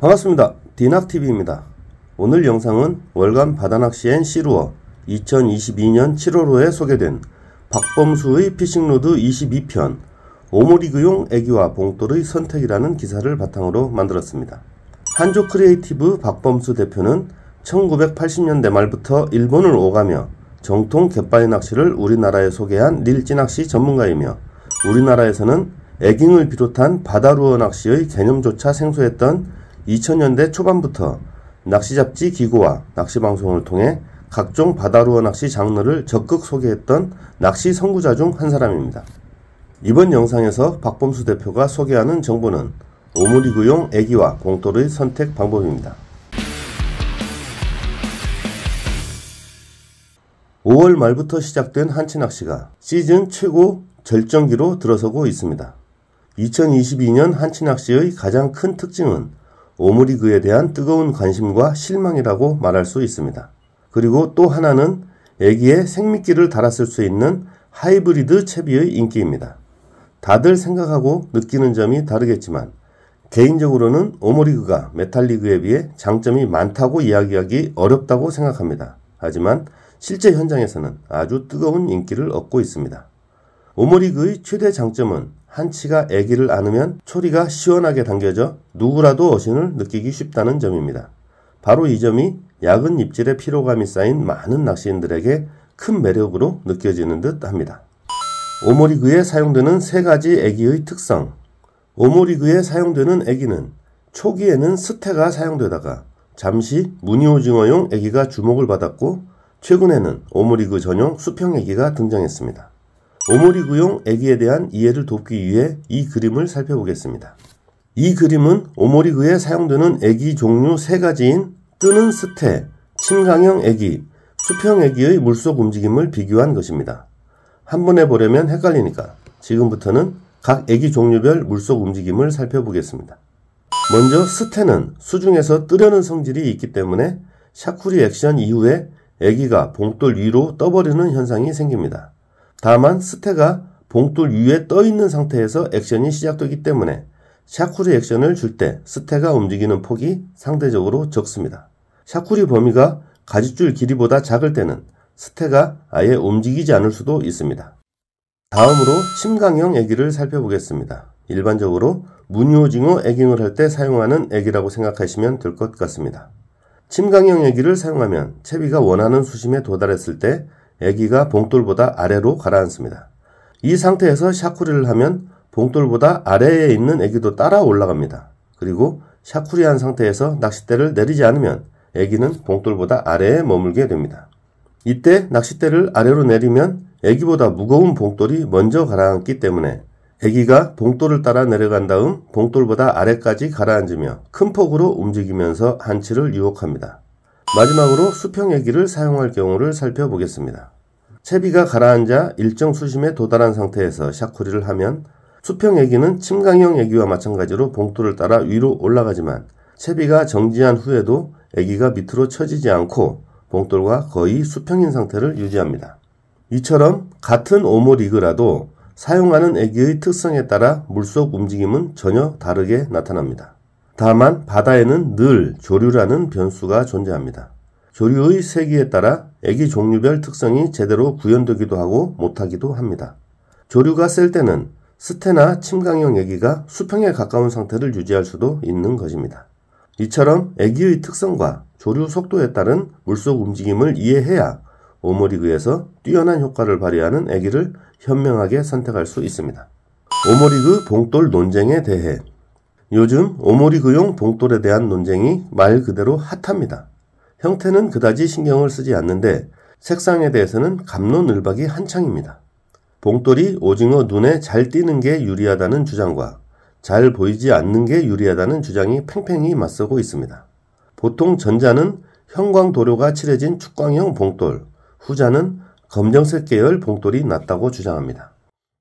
반갑습니다. 디낙TV입니다. 오늘 영상은 월간 바다낚시 앤 시루어 2022년 7월호에 소개된 박범수의 피싱로드 22편 오모리그용 애기와 봉돌의 선택이라는 기사를 바탕으로 만들었습니다. 한조 크리에이티브 박범수 대표는 1980년대 말부터 일본을 오가며 정통 갯바위 낚시를 우리나라에 소개한 릴찌낚시 전문가이며 우리나라에서는 애깅을 비롯한 바다루어 낚시의 개념조차 생소했던 2000년대 초반부터 낚시잡지 기고와 낚시방송을 통해 각종 바다루어 낚시 장르를 적극 소개했던 낚시 선구자 중 한 사람입니다. 이번 영상에서 박범수 대표가 소개하는 정보는 오모리그용 애기와 봉돌의 선택 방법입니다. 5월 말부터 시작된 한치낚시가 시즌 최고 절정기로 들어서고 있습니다. 2022년 한치낚시의 가장 큰 특징은 오모리그에 대한 뜨거운 관심과 실망이라고 말할 수 있습니다. 그리고 또 하나는 애기에 생미끼를 달았을 수 있는 하이브리드 채비의 인기입니다. 다들 생각하고 느끼는 점이 다르겠지만 개인적으로는 오모리그가 메탈리그에 비해 장점이 많다고 이야기하기 어렵다고 생각합니다. 하지만 실제 현장에서는 아주 뜨거운 인기를 얻고 있습니다. 오모리그의 최대 장점은 한치가 애기를 안으면 초리가 시원하게 당겨져 누구라도 어신을 느끼기 쉽다는 점입니다. 바로 이 점이 약은 입질의 피로감이 쌓인 많은 낚시인들에게 큰 매력으로 느껴지는 듯 합니다. 오모리그에 사용되는 세 가지 애기의 특성. 오모리그에 사용되는 애기는 초기에는 스테가 사용되다가 잠시 무늬오징어용 애기가 주목을 받았고 최근에는 오모리그 전용 수평 애기가 등장했습니다. 오모리그용 애기에 대한 이해를 돕기 위해 이 그림을 살펴보겠습니다. 이 그림은 오모리그에 사용되는 애기 종류 세 가지인 뜨는 스테, 침강형 애기, 수평 애기의 물속 움직임을 비교한 것입니다. 한 번에 보려면 헷갈리니까 지금부터는 각 애기 종류별 물속 움직임을 살펴보겠습니다. 먼저 스테는 수중에서 뜨려는 성질이 있기 때문에 샤쿠리 액션 이후에 애기가 봉돌 위로 떠버리는 현상이 생깁니다. 다만 스테가 봉돌 위에 떠있는 상태에서 액션이 시작되기 때문에 샤쿠리 액션을 줄 때 스테가 움직이는 폭이 상대적으로 적습니다. 샤쿠리 범위가 가지줄 길이보다 작을 때는 스테가 아예 움직이지 않을 수도 있습니다. 다음으로 침강형 애기를 살펴보겠습니다. 일반적으로 무늬오징어 애깅을 할 때 사용하는 애기라고 생각하시면 될 것 같습니다. 침강형 애기를 사용하면 채비가 원하는 수심에 도달했을 때 애기가 봉돌보다 아래로 가라앉습니다. 이 상태에서 샤쿠리를 하면 봉돌보다 아래에 있는 애기도 따라 올라갑니다. 그리고 샤쿠리한 상태에서 낚싯대를 내리지 않으면 애기는 봉돌보다 아래에 머물게 됩니다. 이때 낚싯대를 아래로 내리면 애기보다 무거운 봉돌이 먼저 가라앉기 때문에 애기가 봉돌을 따라 내려간 다음 봉돌보다 아래까지 가라앉으며 큰 폭으로 움직이면서 한치를 유혹합니다. 마지막으로 수평 애기를 사용할 경우를 살펴보겠습니다. 채비가 가라앉아 일정 수심에 도달한 상태에서 샤쿠리를 하면 수평 애기는 침강형 애기와 마찬가지로 봉돌을 따라 위로 올라가지만 채비가 정지한 후에도 애기가 밑으로 처지지 않고 봉돌과 거의 수평인 상태를 유지합니다. 이처럼 같은 오모리그라도 사용하는 애기의 특성에 따라 물속 움직임은 전혀 다르게 나타납니다. 다만 바다에는 늘 조류라는 변수가 존재합니다. 조류의 세기에 따라 애기 종류별 특성이 제대로 구현되기도 하고 못하기도 합니다. 조류가 셀 때는 스테나 침강형 애기가 수평에 가까운 상태를 유지할 수도 있는 것입니다. 이처럼 애기의 특성과 조류 속도에 따른 물속 움직임을 이해해야 오모리그에서 뛰어난 효과를 발휘하는 애기를 현명하게 선택할 수 있습니다. 오모리그 봉돌 논쟁에 대해 요즘 오모리그용 봉돌에 대한 논쟁이 말 그대로 핫합니다. 형태는 그다지 신경을 쓰지 않는데 색상에 대해서는 갑론을박이 한창입니다. 봉돌이 오징어 눈에 잘 띄는 게 유리하다는 주장과 잘 보이지 않는 게 유리하다는 주장이 팽팽히 맞서고 있습니다. 보통 전자는 형광도료가 칠해진 축광형 봉돌, 후자는 검정색 계열 봉돌이 낫다고 주장합니다.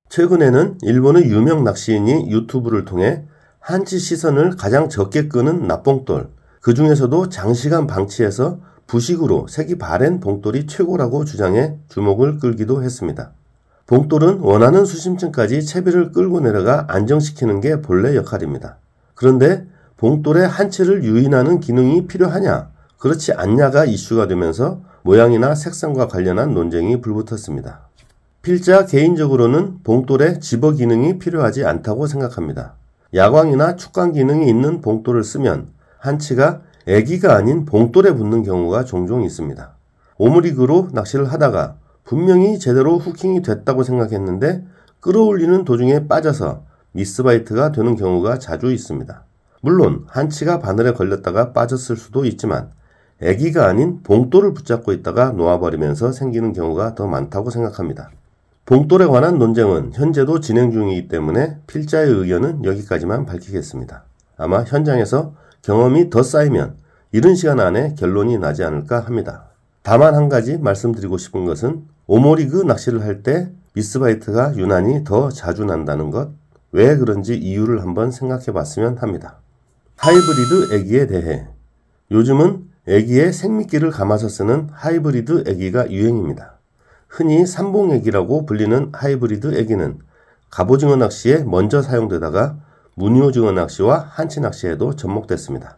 최근에는 일본의 유명 낚시인이 유튜브를 통해 한치 시선을 가장 적게 끄는 납봉돌, 그 중에서도 장시간 방치해서 부식으로 색이 바랜 봉돌이 최고라고 주장해 주목을 끌기도 했습니다. 봉돌은 원하는 수심층까지 채비를 끌고 내려가 안정시키는 게 본래 역할입니다. 그런데 봉돌에 한치를 유인하는 기능이 필요하냐, 그렇지 않냐가 이슈가 되면서 모양이나 색상과 관련한 논쟁이 불붙었습니다. 필자 개인적으로는 봉돌에 집어 기능이 필요하지 않다고 생각합니다. 야광이나 축광 기능이 있는 봉돌을 쓰면 한치가 애기가 아닌 봉돌에 붙는 경우가 종종 있습니다. 오므리그로 낚시를 하다가 분명히 제대로 후킹이 됐다고 생각했는데 끌어올리는 도중에 빠져서 미스바이트가 되는 경우가 자주 있습니다. 물론 한치가 바늘에 걸렸다가 빠졌을 수도 있지만 애기가 아닌 봉돌을 붙잡고 있다가 놓아버리면서 생기는 경우가 더 많다고 생각합니다. 봉돌에 관한 논쟁은 현재도 진행 중이기 때문에 필자의 의견은 여기까지만 밝히겠습니다. 아마 현장에서 경험이 더 쌓이면 이른 시간 안에 결론이 나지 않을까 합니다. 다만 한 가지 말씀드리고 싶은 것은 오모리그 낚시를 할 때 미스바이트가 유난히 더 자주 난다는 것, 왜 그런지 이유를 한번 생각해 봤으면 합니다. 하이브리드 애기에 대해 요즘은 애기에 생미끼를 감아서 쓰는 하이브리드 애기가 유행입니다. 흔히 삼봉애기라고 불리는 하이브리드 애기는 갑오징어 낚시에 먼저 사용되다가 무늬오징어 낚시와 한치 낚시에도 접목됐습니다.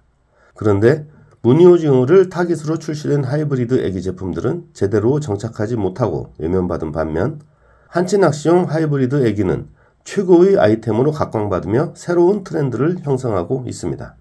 그런데 무늬오징어를 타깃으로 출시된 하이브리드 애기 제품들은 제대로 정착하지 못하고 외면받은 반면 한치 낚시용 하이브리드 애기는 최고의 아이템으로 각광받으며 새로운 트렌드를 형성하고 있습니다.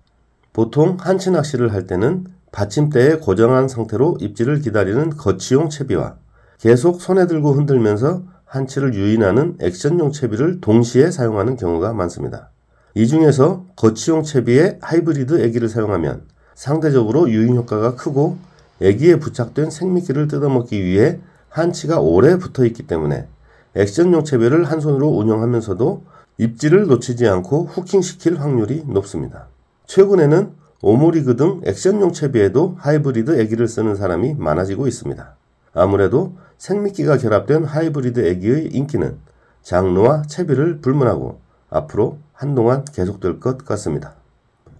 보통 한치 낚시를 할 때는 받침대에 고정한 상태로 입질을 기다리는 거치용 채비와 계속 손에 들고 흔들면서 한치를 유인하는 액션용 채비를 동시에 사용하는 경우가 많습니다. 이 중에서 거치용 채비에 하이브리드 애기를 사용하면 상대적으로 유인 효과가 크고 애기에 부착된 생미끼를 뜯어먹기 위해 한치가 오래 붙어있기 때문에 액션용 채비를 한 손으로 운영하면서도 입질을 놓치지 않고 후킹시킬 확률이 높습니다. 최근에는 오모리그 등 액션용 채비에도 하이브리드 애기를 쓰는 사람이 많아지고 있습니다. 아무래도 생미끼가 결합된 하이브리드 애기의 인기는 장르와 채비를 불문하고 앞으로 한동안 계속될 것 같습니다.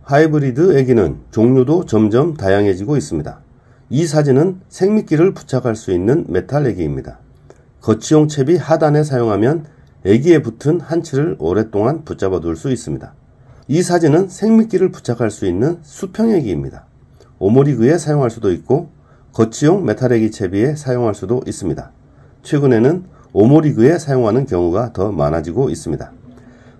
하이브리드 애기는 종류도 점점 다양해지고 있습니다. 이 사진은 생미끼를 부착할 수 있는 메탈 애기입니다. 거치용 채비 하단에 사용하면 애기에 붙은 한치를 오랫동안 붙잡아 둘 수 있습니다. 이 사진은 생미끼를 부착할 수 있는 수평 애기입니다. 오모리그에 사용할 수도 있고 거치용 메탈 애기 채비에 사용할 수도 있습니다. 최근에는 오모리그에 사용하는 경우가 더 많아지고 있습니다.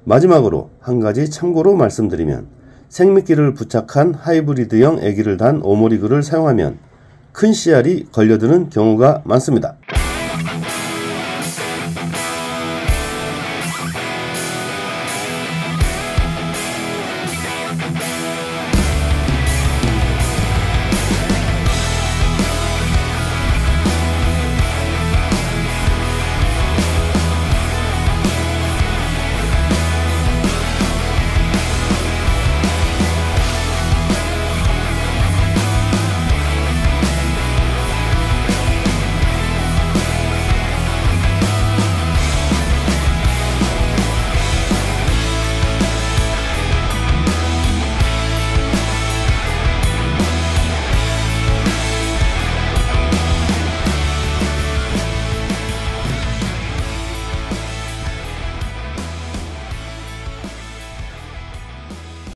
마지막으로 한 가지 참고로 말씀드리면 생미끼를 부착한 하이브리드형 애기를 단 오모리그를 사용하면 큰 씨알이 걸려드는 경우가 많습니다.